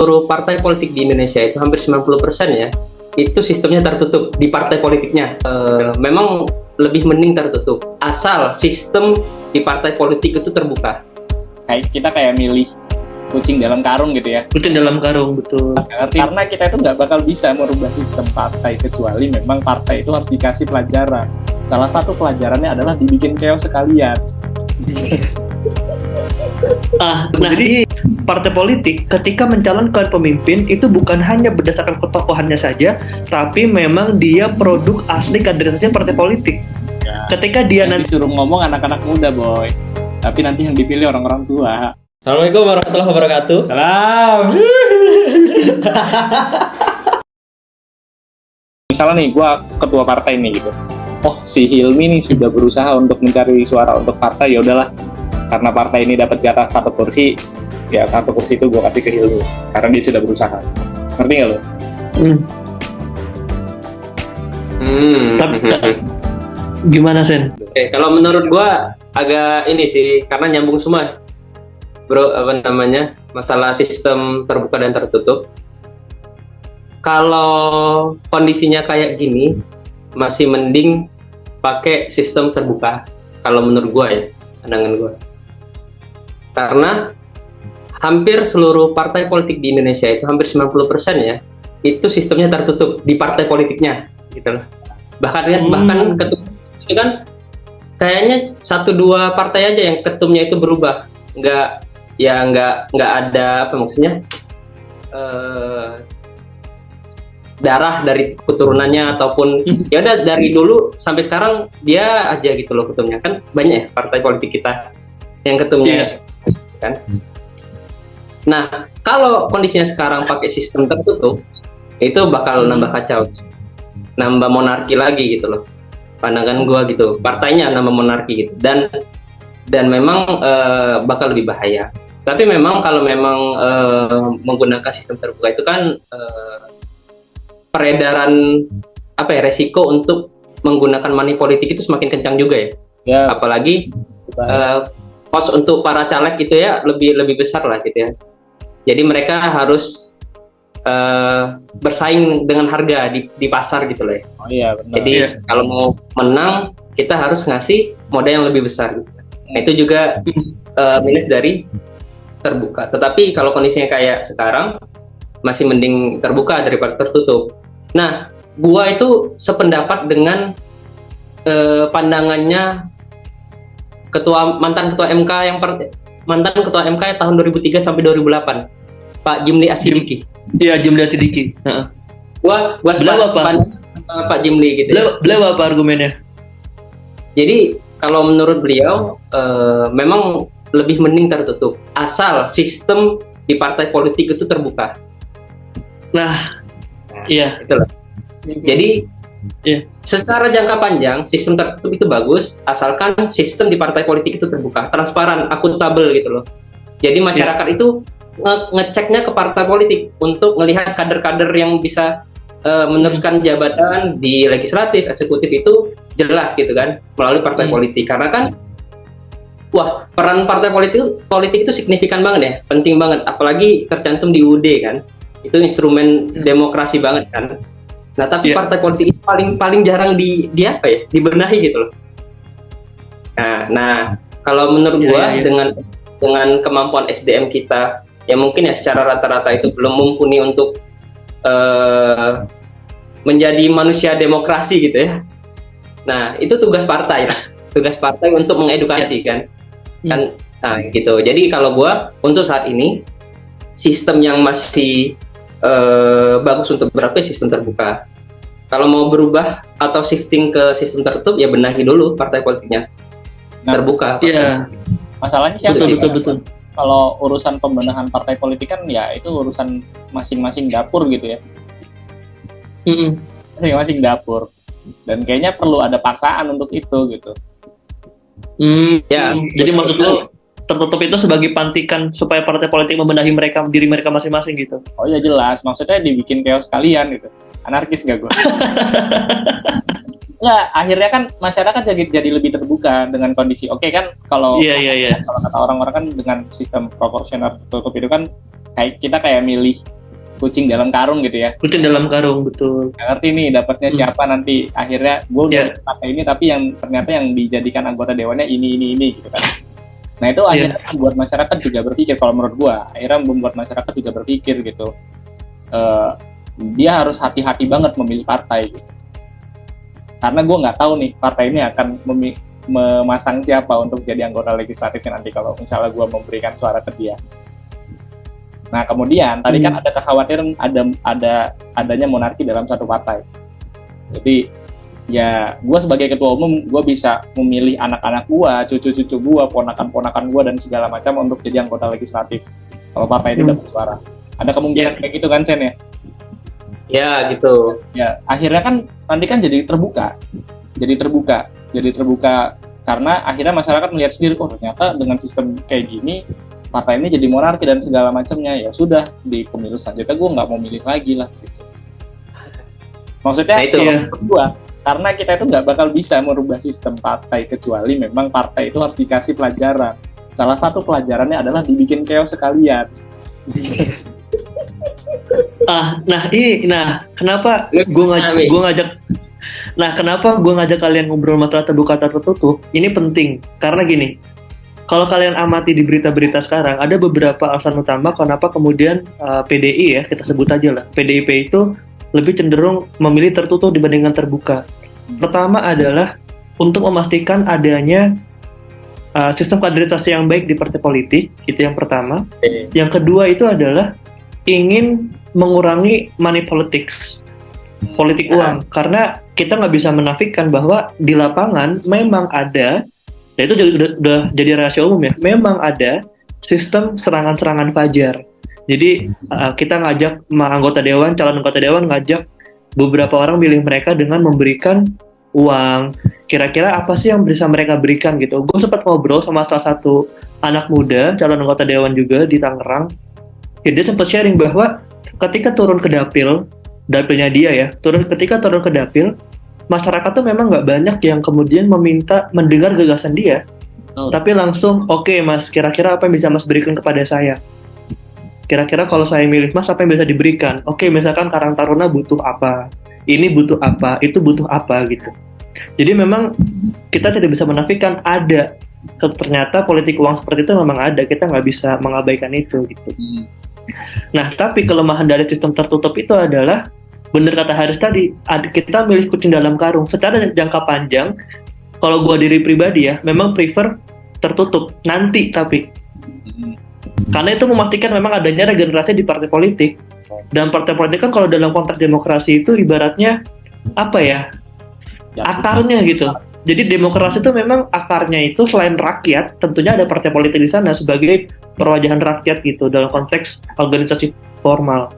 seluruh partai politik di Indonesia itu hampir 90% ya, itu sistemnya tertutup di partai politiknya. Memang lebih mending tertutup, asal sistem di partai politik itu terbuka. Kayak milih kucing dalam karung gitu ya. Kucing dalam karung, betul. Karena kita itu nggak bakal bisa merubah sistem partai, kecuali memang partai itu harus dikasih pelajaran. Salah satu pelajarannya adalah dibikin chaos sekalian. Jadi partai politik ketika mencalonkan pemimpin itu bukan hanya berdasarkan ketokohannya saja, tapi memang dia produk asli kaderisasi partai politik. Ya, ketika dia nanti suruh ngomong anak-anak muda, boy, tapi nanti yang dipilih orang-orang tua. Assalamualaikum warahmatullahi wabarakatuh. Salam. Misalnya nih, gue ketua partai nih gitu. Oh, si Hilmi nih sudah berusaha untuk mencari suara untuk partai, ya udahlah. Karena partai ini dapat jatah satu kursi, ya satu kursi itu gue kasih ke Hilmi. Karena dia sudah berusaha. Ngerti nggak lo? Tapi gimana, Sen? Oke, kalau menurut gua agak ini sih, karena nyambung semua, bro. Masalah sistem terbuka dan tertutup. Kalau kondisinya kayak gini, masih mending pakai sistem terbuka. Kalau menurut gua ya, pandangan gua. Karena hampir seluruh partai politik di Indonesia itu hampir 90% ya, itu sistemnya tertutup di partai politiknya, gitu loh. Bahkan ketum itu kan kayaknya 1-2 partai aja yang ketumnya itu berubah, nggak ada apa maksudnya, darah dari keturunannya ataupun ya udah dari dulu sampai sekarang dia aja gitu loh ketumnya. Kan banyak ya partai politik kita yang ketumnya kan. Nah, kalau kondisinya sekarang pakai sistem tertutup, itu bakal nambah kacau, nambah monarki lagi gitu loh. Pandangan gua gitu, partainya nambah monarki gitu, dan memang bakal lebih bahaya. Tapi memang kalau memang menggunakan sistem terbuka itu kan peredaran resiko untuk menggunakan money politik itu semakin kencang juga ya. Apalagi kos untuk para caleg gitu ya lebih besar lah gitu ya. Jadi mereka harus bersaing dengan harga di pasar gitu loh ya. Oh iya, benar. Jadi kalau mau menang kita harus ngasih modal yang lebih besar gitu. Nah, itu juga minus dari terbuka. Tetapi kalau kondisinya kayak sekarang, masih mending terbuka daripada tertutup. Nah, gua itu sependapat dengan pandangannya mantan ketua MK tahun 2003 sampai 2008, Pak Jimli Asidiki. Iya, Jimli Asidiki. Gua sepakat sama Pak Jimli gitu. Beliau apa argumennya? Jadi kalau menurut beliau memang lebih mending tertutup, asal sistem di partai politik itu terbuka. Nah, iya. Itulah. Jadi secara jangka panjang sistem tertutup itu bagus, asalkan sistem di partai politik itu terbuka, transparan, akuntabel gitu loh. Jadi masyarakat itu ngeceknya ke partai politik untuk melihat kader-kader yang bisa meneruskan jabatan di legislatif, eksekutif itu jelas gitu kan, melalui partai politik. Karena kan peran partai politik itu signifikan banget ya, penting banget, apalagi tercantum di UUD kan. Itu instrumen demokrasi banget kan. Nah, tapi partai politik itu paling jarang dibenahi gitu loh. Nah, kalau menurut gua dengan kemampuan SDM kita yang mungkin ya secara rata-rata itu belum mumpuni untuk menjadi manusia demokrasi gitu ya. Nah, itu tugas partai untuk mengedukasi kan. Nah, gitu. Jadi kalau gua untuk saat ini sistem yang masih bagus untuk berapa sistem terbuka. Kalau mau berubah atau shifting ke sistem tertutup ya benahi dulu partai politiknya. Terbuka. Iya. Masalahnya siapa sih? Betul. Kalau urusan pembenahan partai politik kan ya itu urusan masing-masing dapur gitu ya. Masing-masing dapur. Dan kayaknya perlu ada paksaan untuk itu gitu. Jadi maksud lo tertutup itu sebagai pantikan supaya partai politik membenahi diri mereka masing-masing gitu. Oh iya jelas, maksudnya dibikin chaos kalian gitu. Anarkis gak gue? Nggak, akhirnya kan masyarakat jadi lebih terbuka dengan kondisi. Oke kan kalau kalau kata orang-orang kan dengan sistem proporsional tertutup itu kan kayak milih kucing dalam karung gitu ya. Kucing dalam karung, betul. Nggak ngerti nih dapatnya siapa nanti, akhirnya gue udah pakai ini tapi yang ternyata yang dijadikan anggota dewannya ini gitu kan. Nah itu akhirnya membuat masyarakat juga berpikir, kalau menurut gue akhirnya membuat masyarakat juga berpikir gitu, dia harus hati-hati banget memilih partai gitu. Karena gue nggak tahu nih partai ini akan memasang siapa untuk jadi anggota legislatifnya nanti kalau misalnya gue memberikan suara ke dia. Nah kemudian tadi kan ada kekhawatiran adanya monarki dalam satu partai. Jadi ya gue sebagai ketua umum gue bisa memilih anak-anak gue, cucu-cucu gue, ponakan-ponakan gue dan segala macam untuk jadi anggota legislatif kalau partai itu dapat suara. Ada kemungkinan kayak gitu kan Sen ya? Ya gitu. Ya akhirnya kan nanti kan jadi terbuka karena akhirnya masyarakat melihat sendiri, oh ternyata dengan sistem kayak gini partai ini jadi monarki dan segala macamnya. Ya sudah, di pemilu selanjutnya gue nggak mau milih lagi lah gitu. Maksudnya nah, itu gue, karena kita itu nggak bakal bisa merubah sistem partai kecuali memang partai itu harus dikasih pelajaran. Salah satu pelajarannya adalah dibikin chaos sekalian. Kenapa gue ngajak kalian ngobrol masalah terbuka atau tertutup? Ini penting karena gini. Kalau kalian amati di berita-berita sekarang, ada beberapa alasan utama kenapa kemudian PDI ya, kita sebut aja lah, PDIP itu lebih cenderung memilih tertutup dibandingkan terbuka. Pertama adalah untuk memastikan adanya sistem kaderisasi yang baik di partai politik, itu yang pertama. Yang kedua itu adalah ingin mengurangi money politics, politik uang. Karena kita nggak bisa menafikan bahwa di lapangan memang ada, ya itu udah jadi rahasia umum ya, memang ada sistem serangan-serangan fajar. Jadi kita ngajak calon anggota dewan ngajak beberapa orang milih mereka dengan memberikan uang. Kira-kira apa sih yang bisa mereka berikan gitu. Gue sempat ngobrol sama salah satu anak muda, calon anggota dewan juga di Tangerang. Ya, dia sempat sharing bahwa ketika turun ke dapilnya dia ya, ketika turun ke dapil, masyarakat tuh memang nggak banyak yang kemudian mendengar gagasan dia, tapi langsung oke, Mas, kira-kira apa yang bisa Mas berikan kepada saya? Kira-kira kalau saya milih Mas, apa yang bisa diberikan? Oke, misalkan Karang Taruna butuh apa, ini butuh apa, itu butuh apa gitu. Jadi memang kita tidak bisa menafikan ada, ternyata politik uang seperti itu memang ada, kita nggak bisa mengabaikan itu gitu. Nah, tapi kelemahan dari sistem tertutup itu adalah bener kata Haris tadi, kita milih kucing dalam karung. Secara jangka panjang, kalau gue diri pribadi ya, memang prefer tertutup nanti, tapi karena itu memastikan memang adanya regenerasi di partai politik. Dan partai politik kan kalau dalam konteks demokrasi itu ibaratnya apa ya, akarnya gitu. Jadi demokrasi itu memang akarnya itu selain rakyat, tentunya ada partai politik di sana sebagai perwajahan rakyat gitu dalam konteks organisasi formal.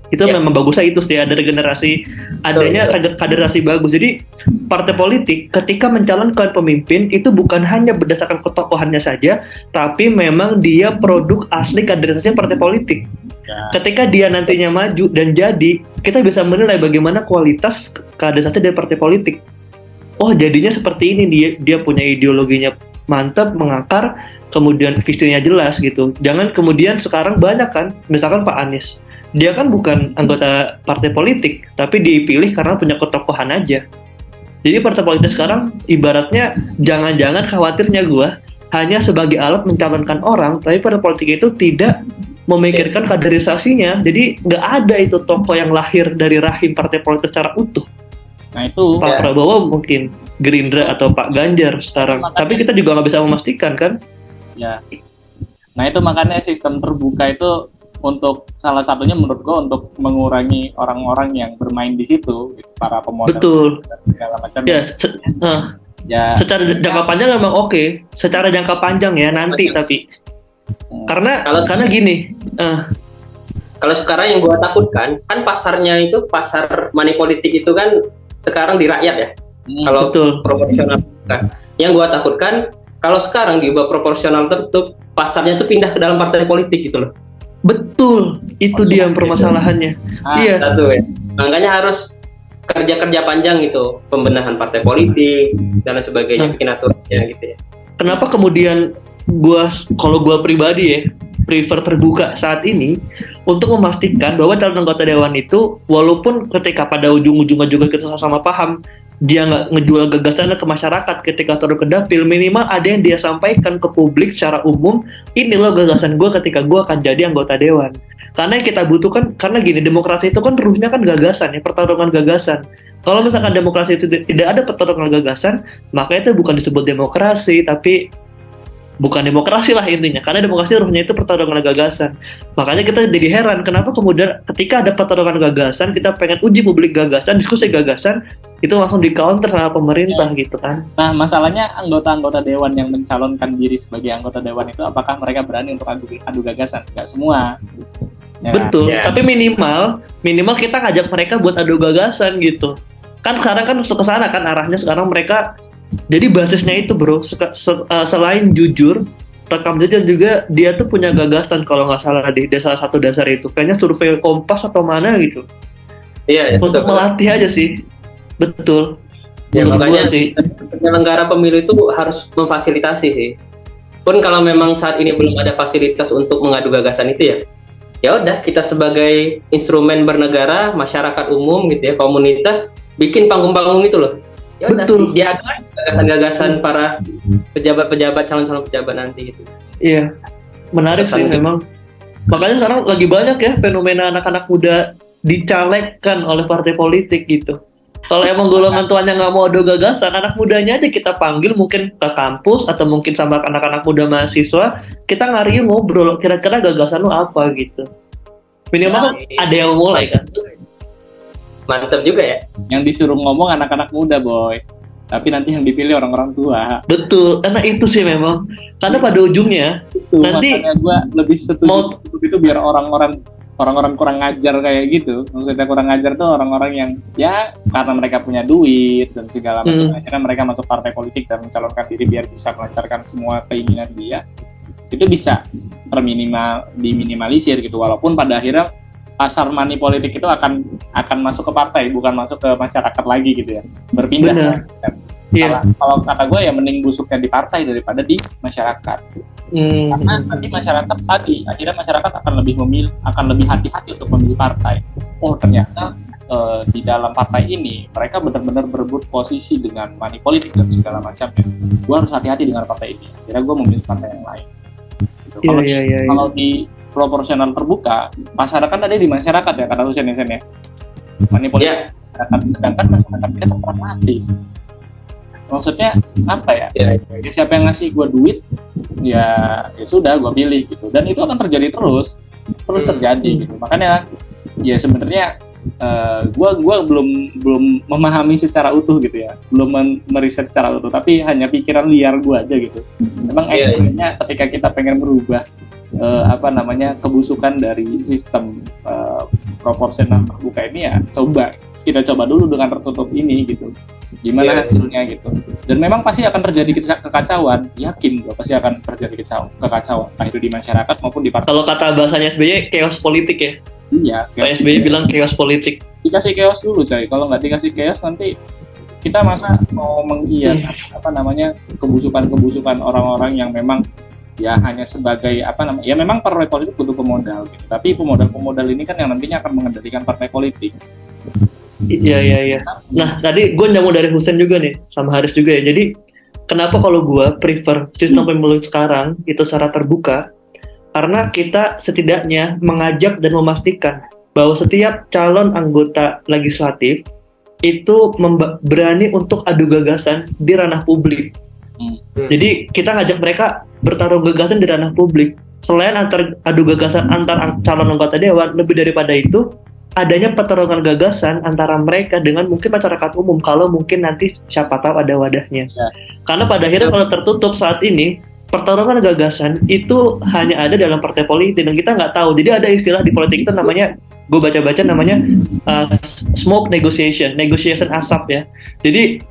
Itu memang bagusnya itu sih, ada regenerasi, adanya kaderisasi bagus. Jadi partai politik ketika mencalonkan pemimpin itu bukan hanya berdasarkan ketokohannya saja, tapi memang dia produk asli kaderisasi partai politik. Ketika dia nantinya maju dan jadi, kita bisa menilai bagaimana kualitas kaderisasi dari partai politik. Oh, jadinya seperti ini, dia punya ideologinya mantap, mengakar, kemudian visinya jelas gitu. Jangan kemudian sekarang banyak kan, misalkan Pak Anies, dia kan bukan anggota partai politik, tapi dipilih karena punya ketokohan aja. Jadi partai politik sekarang ibaratnya jangan-jangan khawatirnya gue hanya sebagai alat mencalonkan orang, tapi partai politik itu tidak memikirkan kaderisasinya. Jadi nggak ada itu tokoh yang lahir dari rahim partai politik secara utuh. Nah itu Pak Prabowo mungkin Gerindra atau Pak Ganjar sekarang, tapi kita juga nggak bisa memastikan kan? Ya. Nah itu makanya sistem terbuka itu untuk salah satunya menurut gue untuk mengurangi orang-orang yang bermain di situ, gitu, para pemodal. Betul. Dan segala macam. Ya. Secara jangka panjang memang oke. Secara jangka panjang ya nanti tapi karena gini. Kalau sekarang yang gue takutkan kan pasarnya itu pasar money politik itu kan sekarang di rakyat ya. Kalau proporsional kan. Yang gue takutkan kalau sekarang diubah proporsional tertutup, pasarnya tuh pindah ke dalam partai politik gitu loh. Betul, itu dia permasalahannya. Iya. Satu ya. Makanya harus kerja panjang gitu, pembenahan partai politik dan sebagainya, bikin aturannya gitu ya. Kenapa kemudian kalau gua pribadi ya prefer terbuka saat ini untuk memastikan bahwa calon anggota dewan itu walaupun ketika pada ujung-ujungnya juga kita sama-sama paham dia nggak ngejual gagasannya ke masyarakat ketika turun ke dapil, minimal ada yang dia sampaikan ke publik secara umum, ini loh gagasan gue ketika gue akan jadi anggota dewan. Karena yang kita butuhkan, karena gini, demokrasi itu kan ruhnya kan gagasan ya, pertarungan gagasan. Kalau misalkan demokrasi itu tidak ada pertarungan gagasan, maka itu bukan disebut demokrasi, tapi bukan demokrasi lah intinya, karena demokrasi ruhnya itu pertarungan gagasan. Makanya kita jadi heran kenapa kemudian ketika ada pertarungan gagasan, kita pengen uji publik gagasan, diskusi gagasan, itu langsung di counter sama pemerintah gitu kan. Nah, masalahnya anggota-anggota dewan yang mencalonkan diri sebagai anggota dewan itu apakah mereka berani untuk adu gagasan? Nggak semua. Ya, betul, tapi minimal kita ngajak mereka buat adu gagasan gitu. Kan sekarang kan kesana kan arahnya sekarang mereka. Jadi basisnya itu bro, selain jujur, rekam jejak juga dia tuh punya gagasan kalau nggak salah di salah satu dasar itu. Kayaknya survei Kompas atau mana gitu. Iya. Untuk betul, melatih aja sih, betul. Ya makanya sih penyelenggara pemilu itu harus memfasilitasi sih. Pun kalau memang saat ini belum ada fasilitas untuk mengadu gagasan itu ya udah kita sebagai instrumen bernegara, masyarakat umum gitu ya, komunitas bikin panggung-panggung itu loh. Ya udah, diadakan gagasan-gagasan para pejabat-pejabat, calon-calon pejabat nanti gitu. Iya, menarik sih memang. Makanya sekarang lagi banyak ya fenomena anak-anak muda dicalegkan oleh partai politik gitu. Kalau emang golongan tuanya nggak mau adu gagasan, anak mudanya aja kita panggil mungkin ke kampus atau mungkin sama anak-anak muda mahasiswa, kita ngariin ngobrol, kira-kira gagasan lu apa gitu. Minimal ada yang mulai kan. Mantap juga ya. Yang disuruh ngomong anak-anak muda boy, tapi nanti yang dipilih orang-orang tua. Betul, karena itu sih memang. Karena pada ujungnya itu, nanti makanya gue lebih setuju itu biar orang-orang kurang ngajar kayak gitu. Maksudnya kurang ngajar tuh orang-orang yang ya karena mereka punya duit dan segala macam, akhirnya mereka masuk partai politik dan mencalonkan diri biar bisa melancarkan semua keinginan dia. Itu bisa diminimalisir gitu, walaupun pada akhirnya pasar money politik itu akan masuk ke partai, bukan masuk ke masyarakat lagi gitu ya, berpindah. Kalau kata gue ya mending busuknya di partai daripada di masyarakat. Karena nanti masyarakat akhirnya masyarakat akan lebih hati-hati untuk memilih partai. Oh ternyata di dalam partai ini mereka benar-benar berebut posisi dengan money politik dan segala macamnya. Gue harus hati-hati dengan partai ini. Akhirnya gue memilih partai yang lain. Gitu. Kalau di proporsional terbuka, masyarakat ada di masyarakat ya kata Husein ya. Money politik sedangkan masyarakat kita kan pragmatis. Maksudnya apa ya? Ya siapa yang ngasih gue duit, ya sudah gue pilih gitu. Dan itu akan terjadi terus terjadi gitu. Makanya ya sebenarnya gue belum memahami secara utuh gitu ya, belum meriset secara utuh, tapi hanya pikiran liar gue aja gitu. Memang ekstrimnya ketika kita pengen merubah kebusukan dari sistem proporsional terbuka ini ya kita coba dulu dengan tertutup ini gitu, gimana hasilnya gitu. Dan memang pasti akan terjadi kekacauan, yakin gue pasti akan terjadi kekacauan entah itu di masyarakat maupun di partai. Kalau kata bahasanya SBY chaos politik ya. Iya, SBY bilang chaos politik. Dikasih chaos dulu coy, kalau nggak dikasih chaos nanti kita masa mau mengiyakan kebusukan orang-orang yang memang ya hanya sebagai ya memang partai politik butuh pemodal gitu. Tapi pemodal ini kan yang nantinya akan mengendalikan partai politik. Iya. Nah, tadi gue nyambung dari Husein juga nih, sama Haris juga ya. Jadi, kenapa kalau gue prefer sistem pemilu sekarang itu secara terbuka? Karena kita setidaknya mengajak dan memastikan bahwa setiap calon anggota legislatif itu berani untuk adu gagasan di ranah publik. Jadi, kita ngajak mereka bertarung gagasan di ranah publik. Selain adu gagasan antar calon anggota dewan, lebih daripada itu, adanya pertarungan gagasan antara mereka dengan mungkin masyarakat umum kalau mungkin nanti siapa tahu ada wadahnya. Karena pada akhirnya kalau tertutup saat ini pertarungan gagasan itu hanya ada dalam partai politik dan kita nggak tahu. Jadi ada istilah di politik itu namanya, gue baca-baca namanya smoke negotiation asap ya. Jadi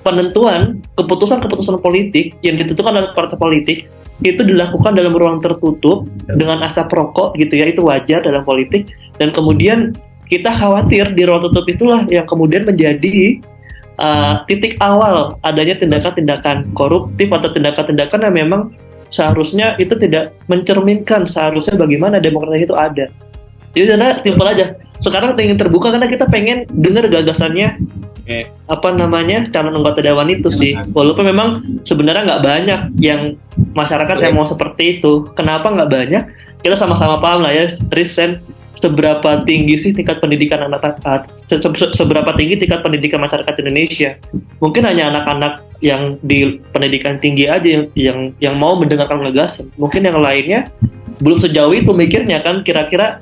penentuan keputusan politik yang ditentukan oleh partai politik itu dilakukan dalam ruang tertutup dengan asap rokok gitu ya, itu wajar dalam politik. Dan kemudian kita khawatir di ruang tertutup itulah yang kemudian menjadi titik awal adanya tindakan-tindakan koruptif atau tindakan-tindakan yang memang seharusnya itu tidak mencerminkan seharusnya bagaimana demokrasi itu ada. Jadi sebenarnya simpel aja. Sekarang ingin terbuka karena kita pengen dengar gagasannya calon anggota dewan itu sih. Walaupun memang sebenarnya nggak banyak yang masyarakat yang mau seperti itu. Kenapa nggak banyak? Kita sama-sama paham lah ya, Risen, seberapa tinggi sih tingkat pendidikan seberapa tinggi tingkat pendidikan masyarakat Indonesia. Mungkin hanya anak-anak yang di pendidikan tinggi aja yang mau mendengarkan gagasan. Mungkin yang lainnya belum sejauh itu mikirnya kan, kira-kira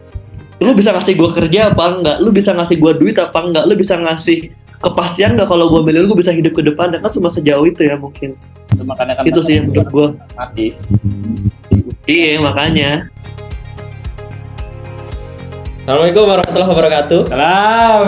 lu bisa ngasih gue kerja apa enggak, lu bisa ngasih gue duit apa enggak, lu bisa ngasih kepastian nggak kalau gue milih lu, gue bisa hidup ke depan. Dan kan cuma sejauh itu ya mungkin. Makanya kan itu sih yang menurut gue. Iya makanya. Assalamualaikum warahmatullahi wabarakatuh. Salam.